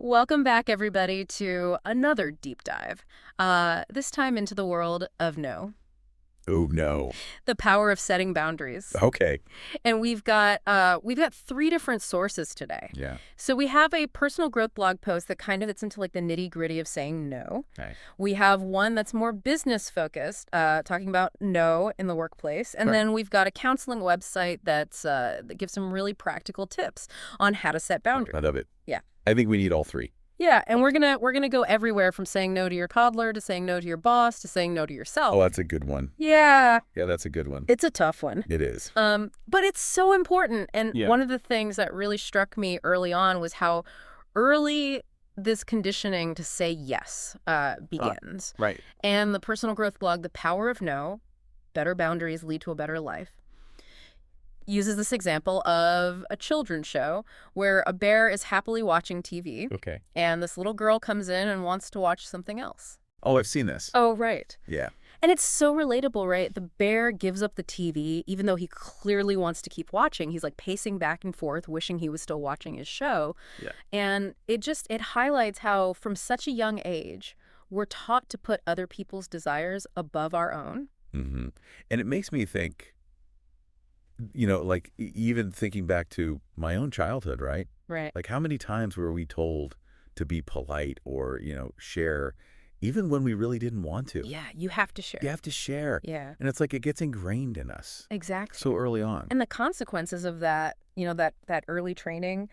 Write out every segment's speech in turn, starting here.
Welcome back, everybody, to another deep dive. This time into the world of no, Oh, no. the power of setting boundaries. Okay. And we've got three different sources today. Yeah. So we have a personal growth blog post that kind of gets into like the nitty gritty of saying no. Okay. We have one that's more business focused, talking about no in the workplace, and Sure. then we've got a counseling website that gives some really practical tips on how to set boundaries. I love it. Yeah. I think we need all three. Yeah, and we're gonna go everywhere from saying no to your toddler to saying no to your boss to saying no to yourself. Oh, that's a good one. Yeah, Yeah, that's a good one. it's a tough one. It is. But it's so important. And Yeah. one of the things that really struck me early on was how early this conditioning to say yes begins. Right. And the personal growth blog, The Power of No, Better Boundaries Lead to a Better Life, uses this example of a children's show where a bear is happily watching TV Okay. and this little girl comes in and wants to watch something else. Oh, I've seen this. Oh, right. Yeah. And it's so relatable, right? The bear gives up the TV, even though he clearly wants to keep watching. He's like pacing back and forth, wishing he was still watching his show. Yeah. And it highlights how from such a young age, we're taught to put other people's desires above our own. Mm-hmm. And it makes me think, like even thinking back to my own childhood, right? Right. Like how many times were we told to be polite or, share, even when we really didn't want to? Yeah, you have to share. You have to share. Yeah. And it's like it gets ingrained in us Exactly. so early on. And the consequences of that, that early training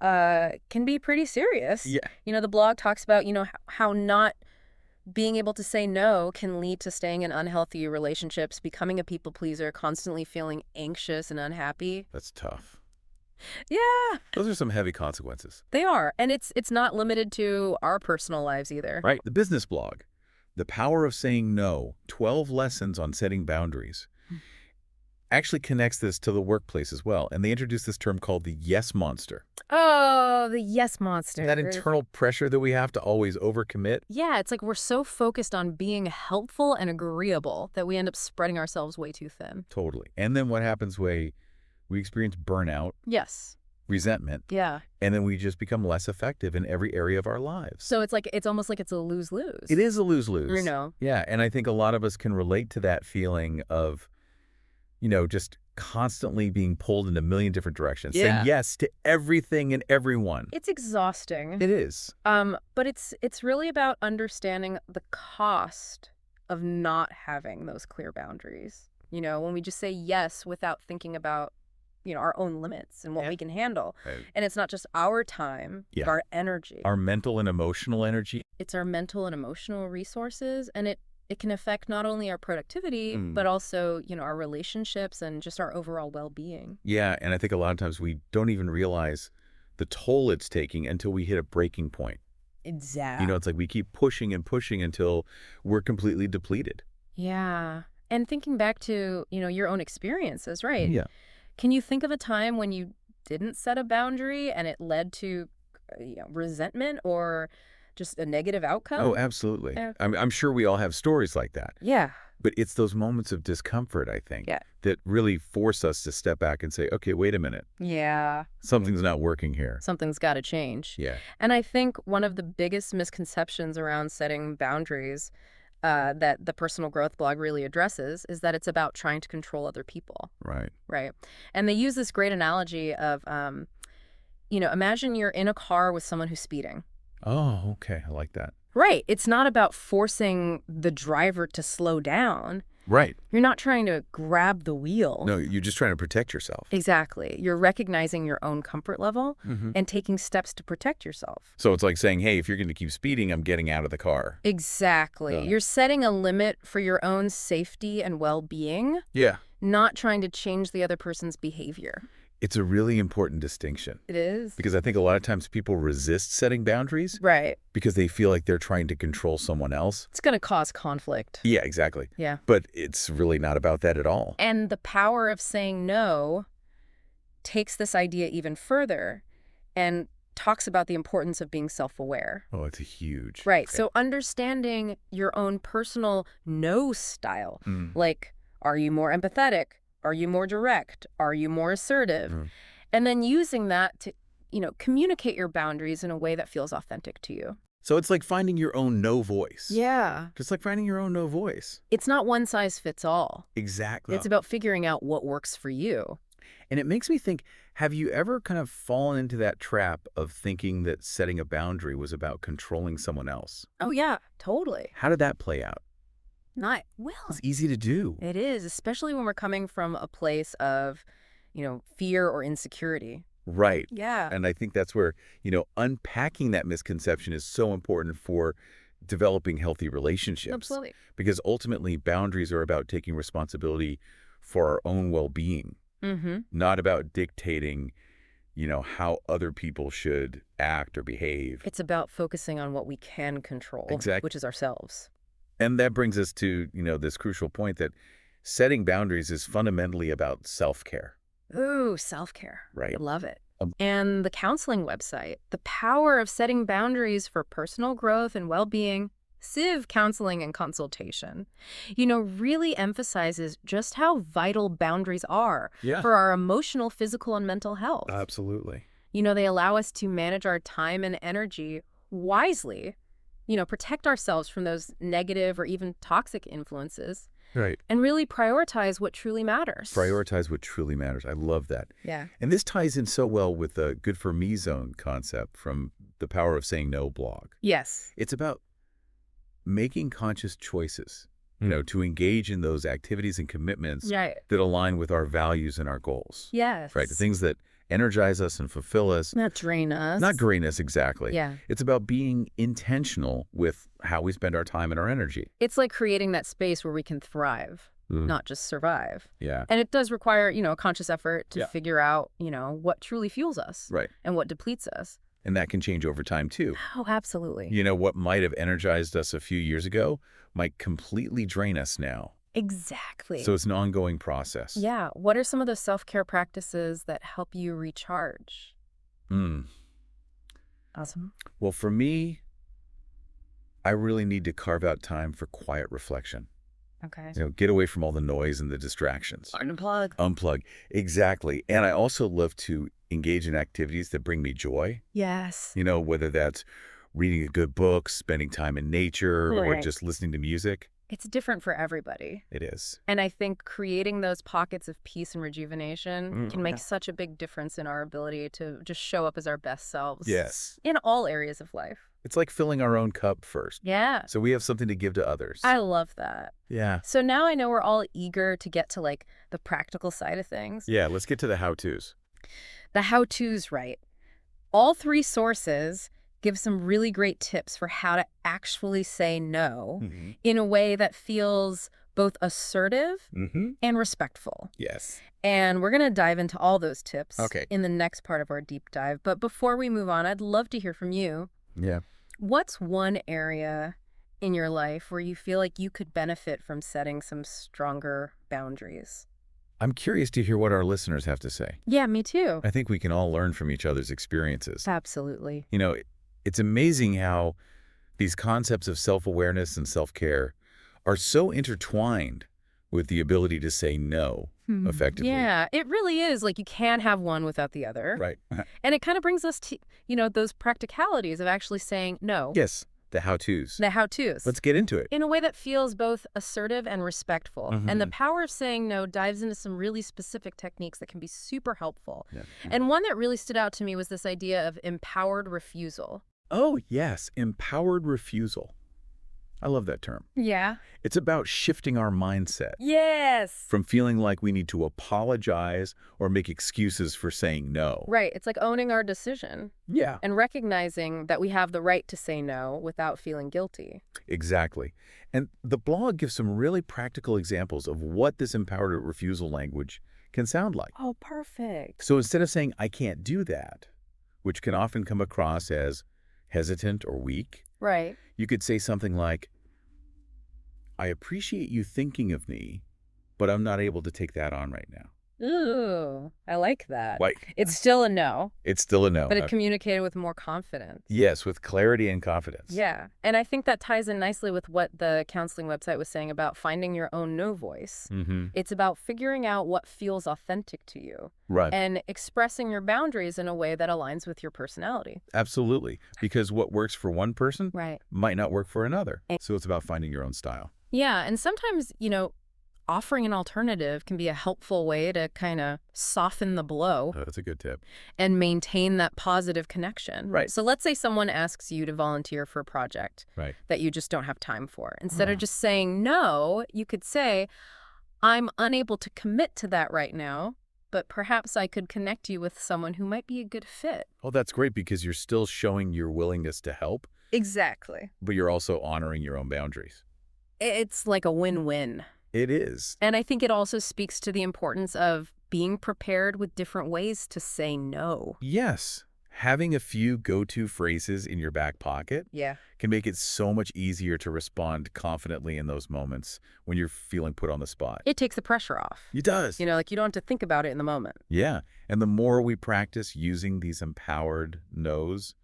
can be pretty serious. Yeah. The blog talks about, how not being able to say no can lead to staying in unhealthy relationships, becoming a people pleaser, constantly feeling anxious and unhappy. That's tough. Yeah, Those are some heavy consequences. they are. And it's not limited to our personal lives either. Right. The business blog, The Power of Saying No, 12 Lessons on Setting Boundaries, actually connects this to the workplace as well. And they introduce this term called the yes monster. Oh, the yes monster. That internal pressure that we have to always overcommit. Yeah, it's like we're so focused on being helpful and agreeable that we end up spreading ourselves way too thin. Totally. And then what happens when we experience burnout, Yes. resentment, Yeah. and then we just become less effective in every area of our lives. So it's almost like it's a lose-lose. It is a lose-lose. You know. Yeah, and I think a lot of us can relate to that feeling of, just constantly being pulled in a million different directions, Yeah. saying yes to everything and everyone. It's exhausting. It is. But it's really about understanding the cost of not having those clear boundaries. When we just say yes without thinking about, our own limits and what Yeah. we can handle. Right. And it's not just our time, Yeah. but our energy. Our mental and emotional energy. It's our mental and emotional resources, and it can affect not only our productivity, Mm. but also, our relationships and just our overall well-being. Yeah, and I think a lot of times we don't even realize the toll it's taking until we hit a breaking point. Exactly. It's like we keep pushing and pushing until we're completely depleted. Yeah. And thinking back to, your own experiences, right? Yeah. Can you think of a time when you didn't set a boundary and it led to, resentment or just a negative outcome? Oh, absolutely. Yeah. I'm sure we all have stories like that. Yeah. But it's those moments of discomfort, I think, Yeah. that really force us to step back and say, okay, wait a minute. Yeah. Something's not working here. Something's got to change. Yeah. And I think one of the biggest misconceptions around setting boundaries that the personal growth blog really addresses is that it's about trying to control other people. Right. Right. And they use this great analogy of, imagine you're in a car with someone who's speeding. Oh, okay. I like that. Right. It's not about forcing the driver to slow down. Right. You're not trying to grab the wheel. No, you're just trying to protect yourself. Exactly. You're recognizing your own comfort level and taking steps to protect yourself. So it's like saying, hey, if you're going to keep speeding, I'm getting out of the car. Exactly. Yeah. You're setting a limit for your own safety and well-being, Yeah. not trying to change the other person's behavior. It's a really important distinction It is. because I think a lot of times people resist setting boundaries Right. because they feel like they're trying to control someone else. It's going to cause conflict. Yeah, exactly. Yeah. But it's really not about that at all. And the power of saying no takes this idea even further and talks about the importance of being self-aware. Oh, it's a huge. Right. So understanding your own personal no style, Mm. like, are you more empathetic? Are you more direct? Are you more assertive? And then using that communicate your boundaries in a way that feels authentic to you. So it's like finding your own no voice. Yeah. Just like finding your own no voice. It's not one size fits all. Exactly. It's about figuring out what works for you. And it makes me think, have you ever kind of fallen into that trap of thinking that setting a boundary was about controlling someone else? Oh, yeah, totally. How did that play out? Not well. It's easy to do. It is, especially when we're coming from a place of, fear or insecurity. Right. Yeah. And I think that's where, unpacking that misconception is so important for developing healthy relationships. Absolutely. Because ultimately, boundaries are about taking responsibility for our own well-being, not about dictating, how other people should act or behave. It's about focusing on what we can control, Exactly. which is ourselves. And that brings us to, this crucial point that setting boundaries is fundamentally about self-care. Ooh, self-care. Right. I love it. Um, And the counseling website, The Power of Setting Boundaries for Personal Growth and Well-Being, Siv Counseling and Consultation, really emphasizes just how vital boundaries are Yeah. for our emotional, physical, and mental health. Absolutely. They allow us to manage our time and energy wisely, protect ourselves from those negative or even toxic influences, Right. and really prioritize what truly matters. Prioritize what truly matters. I love that. Yeah. And this ties in so well with the good for me zone concept from the Power of Saying No blog. Yes. It's about making conscious choices, to engage in those activities and commitments Right. that align with our values and our goals. Yes. Right. The things that energize us and fulfill us. Not drain us. Not drain us, exactly. Yeah. It's about being intentional with how we spend our time and our energy. It's like creating that space where we can thrive, not just survive. Yeah. And it does require, a conscious effort to Yeah. figure out, what truly fuels us. Right. And what depletes us. And that can change over time, too. Oh, absolutely. What might have energized us a few years ago might completely drain us now. Exactly. So it's an ongoing process. Yeah. What are some of those self-care practices that help you recharge? Awesome. Well, for me, I really need to carve out time for quiet reflection. Okay. Get away from all the noise and the distractions. Unplug. Unplug. Exactly. And I also love to engage in activities that bring me joy. Yes. Whether that's reading a good book, spending time in nature, or Right. just listening to music. It's different for everybody. It is. And I think creating those pockets of peace and rejuvenation can make such a big difference in our ability to just show up as our best selves. Yes. In all areas of life. It's like filling our own cup first. Yeah. So we have something to give to others. I love that. Yeah. So now I know we're all eager to get to the practical side of things. Yeah, let's get to the how-tos. The how-tos, right? All three sources give some really great tips for how to actually say no in a way that feels both assertive and respectful. Yes. And we're going to dive into all those tips Okay. in the next part of our deep dive. But before we move on, I'd love to hear from you. Yeah. What's one area in your life where you feel like you could benefit from setting some stronger boundaries? I'm curious to hear what our listeners have to say. Yeah, me too. I think we can all learn from each other's experiences. Absolutely. It's amazing how these concepts of self-awareness and self-care are so intertwined with the ability to say no effectively. Yeah, it really is. You can't have one without the other. Right. And it kind of brings us to, those practicalities of actually saying no. Yes, the how-tos. The how-tos. Let's get into it. In a way that feels both assertive and respectful. And the power of saying no dives into some really specific techniques that can be super helpful. Yeah. And one that really stood out to me was this idea of empowered refusal. Oh, yes, empowered refusal. I love that term. Yeah. It's about shifting our mindset Yes. from feeling like we need to apologize or make excuses for saying no. Right. It's like owning our decision Yeah. and recognizing that we have the right to say no without feeling guilty. Exactly. And the blog gives some really practical examples of what this empowered refusal language can sound like. Oh, perfect. So instead of saying, I can't do that, which can often come across as hesitant or weak, Right. you could say something like, I appreciate you thinking of me, but I'm not able to take that on right now. Ooh, I like that. Like, It's still a no, it's still a no. but it communicated with more confidence. Yes, with clarity and confidence. Yeah. And I think that ties in nicely with what the counseling website was saying about finding your own no voice. Mm-hmm. It's about figuring out what feels authentic to you Right. and expressing your boundaries in a way that aligns with your personality. Absolutely. Because what works for one person Right. might not work for another. So it's about finding your own style. Yeah. And sometimes, offering an alternative can be a helpful way to kind of soften the blow Oh, that's a good tip. and maintain that positive connection. Right. So let's say someone asks you to volunteer for a project Right. that you just don't have time for. Instead of just saying no, you could say, I'm unable to commit to that right now, but perhaps I could connect you with someone who might be a good fit. Oh, that's great because you're still showing your willingness to help, Exactly. but you're also honoring your own boundaries. It's like a win-win. It is. And I think it also speaks to the importance of being prepared with different ways to say no. Yes. Having a few go-to phrases in your back pocket Yeah. can make it so much easier to respond confidently in those moments when you're feeling put on the spot. It takes the pressure off. It does. Like you don't have to think about it in the moment. Yeah. And the more we practice using these empowered no's,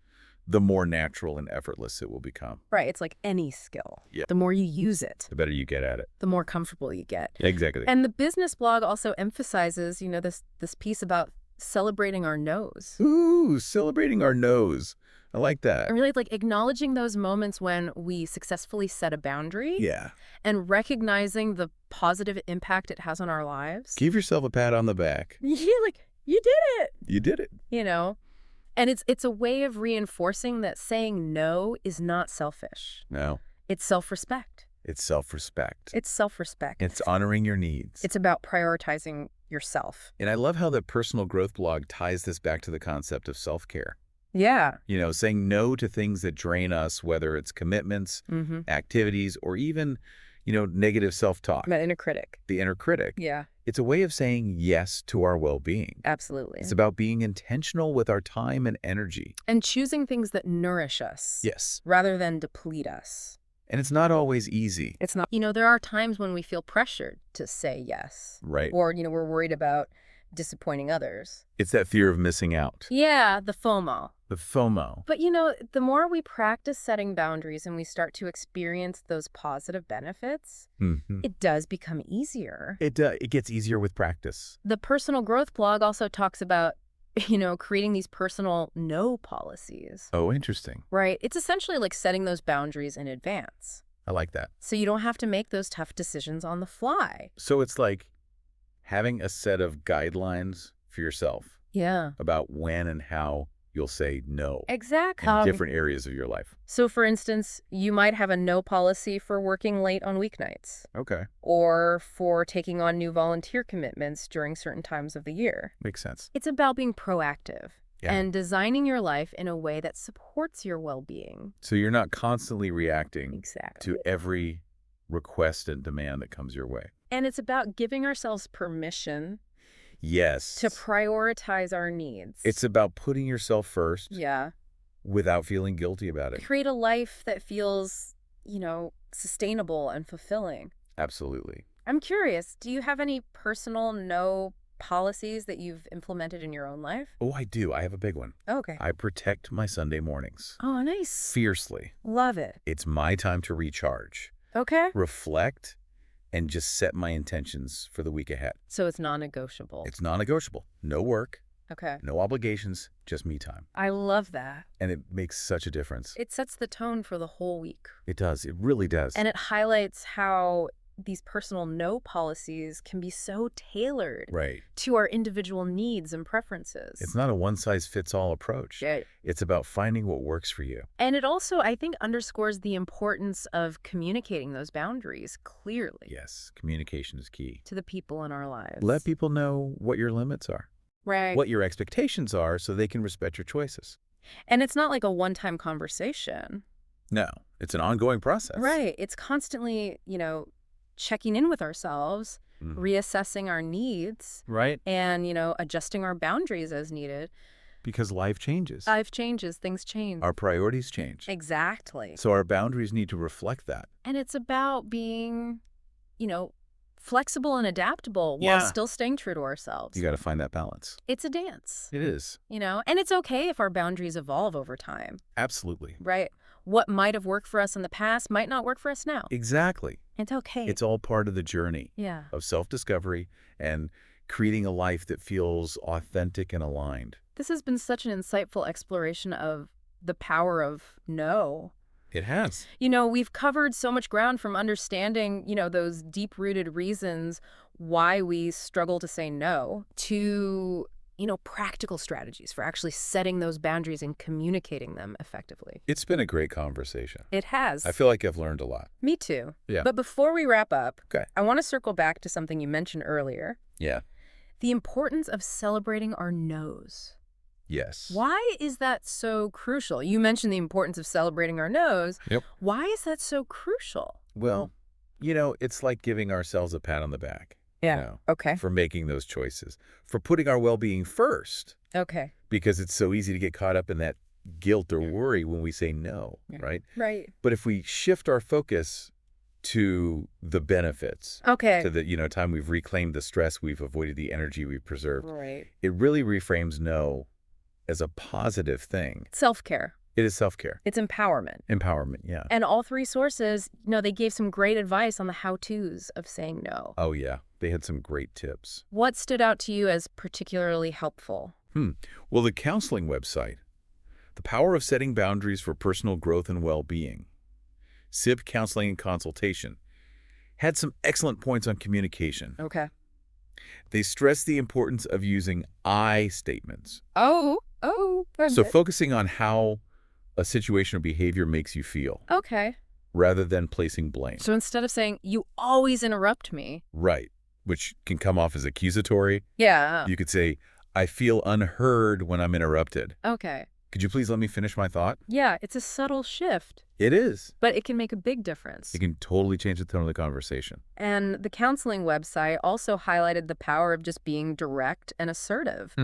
the more natural and effortless it will become. Right. It's like any skill. Yeah. The more you use it, The better you get at it. the more comfortable you get. Exactly. And the business blog also emphasizes, this piece about celebrating our no's. Ooh, celebrating our no's. I like that. And really like acknowledging those moments when we successfully set a boundary Yeah. and recognizing the positive impact it has on our lives. Give yourself a pat on the back. Yeah, like you did it. You did it. And it's a way of reinforcing that saying no is not selfish. No, It's self-respect. it's self-respect. It's self-respect. It's honoring your needs. It's about prioritizing yourself. And I love how the personal growth blog ties this back to the concept of self-care. Yeah. Saying no to things that drain us, whether it's commitments, Mm-hmm. activities, or even, negative self-talk, My inner critic. the inner critic. Yeah, It's a way of saying yes to our well-being. absolutely. It's about being intentional with our time and energy. And choosing things that nourish us Yes. rather than deplete us. And it's not always easy, It's not, there are times when we feel pressured to say yes. right? Or, we're worried about disappointing others. It's that fear of missing out, Yeah, the FOMO. the FOMO. But, the more we practice setting boundaries and we start to experience those positive benefits, Mhm. it does become easier. It gets easier with practice. The personal growth blog also talks about, creating these personal no policies. Oh, interesting. Right? It's essentially like setting those boundaries in advance. I like that. So you don't have to make those tough decisions on the fly. So it's like having a set of guidelines for yourself Yeah. about when and how you'll say no Exactly. in different areas of your life. So, for instance, you might have a no policy for working late on weeknights Okay. or for taking on new volunteer commitments during certain times of the year. Makes sense. It's about being proactive Yeah. and designing your life in a way that supports your well-being. So you're not constantly reacting Exactly. to every request and demand that comes your way. And it's about giving ourselves permission Yes. to prioritize our needs. It's about putting yourself first Yeah. without feeling guilty about it. Create a life that feels, sustainable and fulfilling. Absolutely. I'm curious, do you have any personal no policies that you've implemented in your own life? Oh, I do. I have a big one. Okay. I protect my Sunday mornings Oh, nice. fiercely. Love it. It's my time to recharge, Okay. reflect, and just set my intentions for the week ahead. So it's non-negotiable. It's non-negotiable. No work, Okay. no obligations, just me time. I love that. And it makes such a difference. It sets the tone for the whole week. It does. It really does. And it highlights how these personal no policies can be so tailored Right. to our individual needs and preferences. It's not a one-size-fits-all approach. Yeah. It's about finding what works for you. And it also, I think, underscores the importance of communicating those boundaries clearly Yes, communication is key. to the people in our lives. Let people know what your limits are, Right. what your expectations are, so they can respect your choices. And it's not like a one-time conversation. No, it's an ongoing process. Right. It's constantly, checking in with ourselves, Mhm. reassessing our needs, Right? and, adjusting our boundaries as needed. Because life changes. Life changes, things change. Our priorities change. Exactly. So our boundaries need to reflect that. And it's about being, flexible and adaptable while Yeah. still staying true to ourselves. You got to find that balance. It's a dance, It is. and it's okay if our boundaries evolve over time, Absolutely. right? What might have worked for us in the past might not work for us now. Exactly. It's okay. It's all part of the journey Yeah. of self-discovery and creating a life that feels authentic and aligned. This has been such an insightful exploration of the power of no. It has. We've covered so much ground from understanding, those deep-rooted reasons why we struggle to say no to, practical strategies for actually setting those boundaries and communicating them effectively. It's been a great conversation. It has. I feel like I've learned a lot. Me too. Yeah. But before we wrap up, Okay. I want to circle back to something you mentioned earlier, Yeah. the importance of celebrating our no's. Yes. Why is that so crucial? You mentioned the importance of celebrating our no's. Yep. Why is that so crucial? Well, it's like giving ourselves a pat on the back. Okay. For making those choices, for putting our well-being first, Okay. because it's so easy to get caught up in that guilt or worry when we say no, right? Right. But if we shift our focus to the benefits, Okay. to the, time we've reclaimed the stress, we've avoided the energy we've preserved, Right. it really reframes no as a positive thing. Self-care. It is self-care. It's empowerment. Empowerment, yeah. And all three sources, they gave some great advice on the how-tos of saying no. Oh, yeah. They had some great tips. What stood out to you as particularly helpful? Well, the counseling website, The Power of Setting Boundaries for Personal Growth and Well-Being, Siv Counseling Consultation, had some excellent points on communication. Okay. They stressed the importance of using I statements. Oh. So focusing on how a situation or behavior makes you feel, Okay. rather than placing blame. So instead of saying, you always interrupt me. Right, which can come off as accusatory. Yeah. You could say, I feel unheard when I'm interrupted. Okay. Could you please let me finish my thought? Yeah, it's a subtle shift, It is. but it can make a big difference. It can totally change the tone of the conversation. And the counseling website also highlighted the power of just being direct and assertive.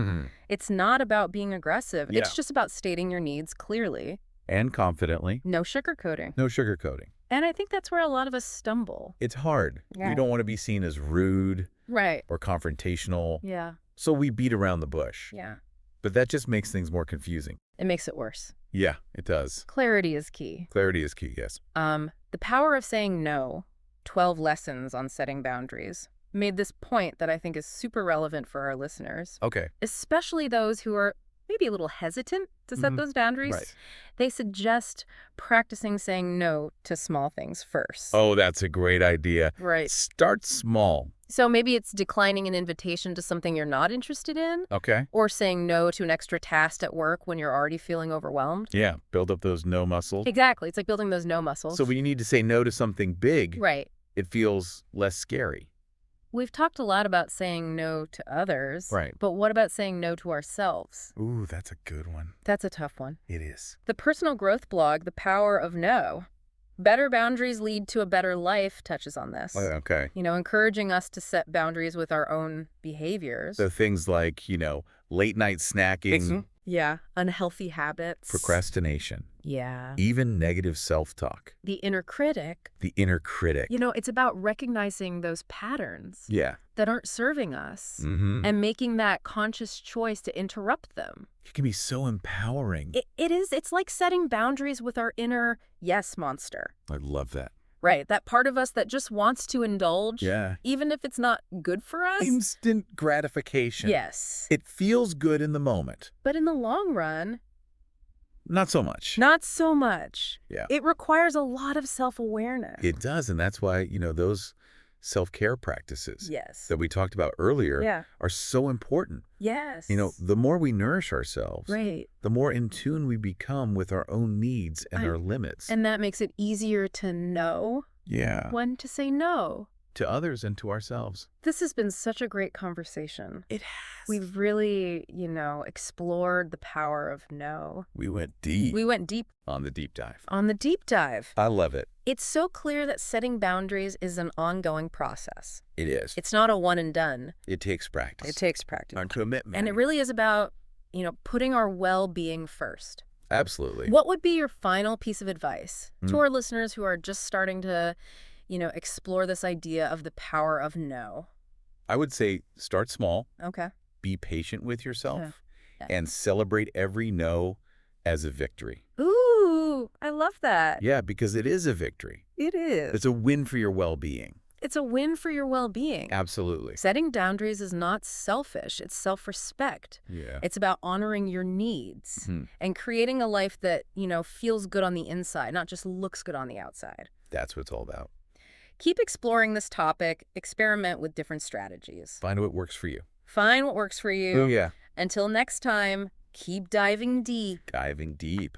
It's not about being aggressive. Yeah. It's just about stating your needs clearly. And confidently. No sugarcoating. No sugarcoating. And I think that's where a lot of us stumble. It's hard. Yeah. We don't want to be seen as rude Right. or confrontational. Yeah. So we beat around the bush. Yeah. But that just makes things more confusing. It makes it worse. Yeah, it does. Clarity is key. Clarity is key, yes. The power of saying no, 12 lessons on setting boundaries, made this point that I think is super relevant for our listeners, Okay. especially those who are maybe a little hesitant to set those boundaries. Right. They suggest practicing saying no to small things first. Oh, that's a great idea. Right. Start small. So maybe it's declining an invitation to something you're not interested in, Okay. or saying no to an extra task at work when you're already feeling overwhelmed. Yeah, build up those no muscles. Exactly. It's like building those no muscles. So when you need to say no to something big, Right. it feels less scary. We've talked a lot about saying no to others. Right. But what about saying no to ourselves? Ooh, that's a good one. That's a tough one. It is. The personal growth blog, The Power of No. Better boundaries lead to a better life touches on this. Okay. Encouraging us to set boundaries with our own behaviors. So things like, late night snacking, Yeah. Unhealthy habits. procrastination, Yeah. even negative self-talk, The inner critic. the inner critic. It's about recognizing those patterns Yeah. that aren't serving us Mm-hmm. and making that conscious choice to interrupt them. It can be so empowering. It is. It's like setting boundaries with our inner yes monster. I love that. Right. That part of us that just wants to indulge. Yeah. Even if it's not good for us. Instant gratification. Yes. It feels good in the moment. But in the long run, Not so much. not so much. Yeah. It requires a lot of self-awareness. It does, and that's why, those self-care practices Yes. that we talked about earlier Yeah. are so important. Yes. The more we nourish ourselves, Right. the more in tune we become with our own needs and our limits. And that makes it easier to know Yeah. when to say no. To others and to ourselves. This has been such a great conversation. It has. We've really, explored the power of no. We went deep We went deep on the deep dive. on the deep dive. I love it. It's so clear that setting boundaries is an ongoing process. It is. It's not a one and done. It takes practice. It takes practice. And commitment. And it really is about, putting our well-being first. Absolutely. What would be your final piece of advice to Mm. our listeners who are just starting to, explore this idea of the power of no. I would say start small, Okay. be patient with Yeah. yourself, Yeah. and celebrate every no as a victory. Ooh, I love that. Yeah, because it is a victory. It It's is. a win for your well-being. It's a win for your well-being. Absolutely. Setting boundaries is not selfish. It's self-respect. Yeah. It's about honoring your needs Mhm. and creating a life that, feels good on the inside, not just looks good on the outside. That's what it's all about. Keep exploring this topic. Experiment with different strategies. Find what works for you. Find what works for Oh, you. yeah. Until next time, keep diving deep. Diving deep.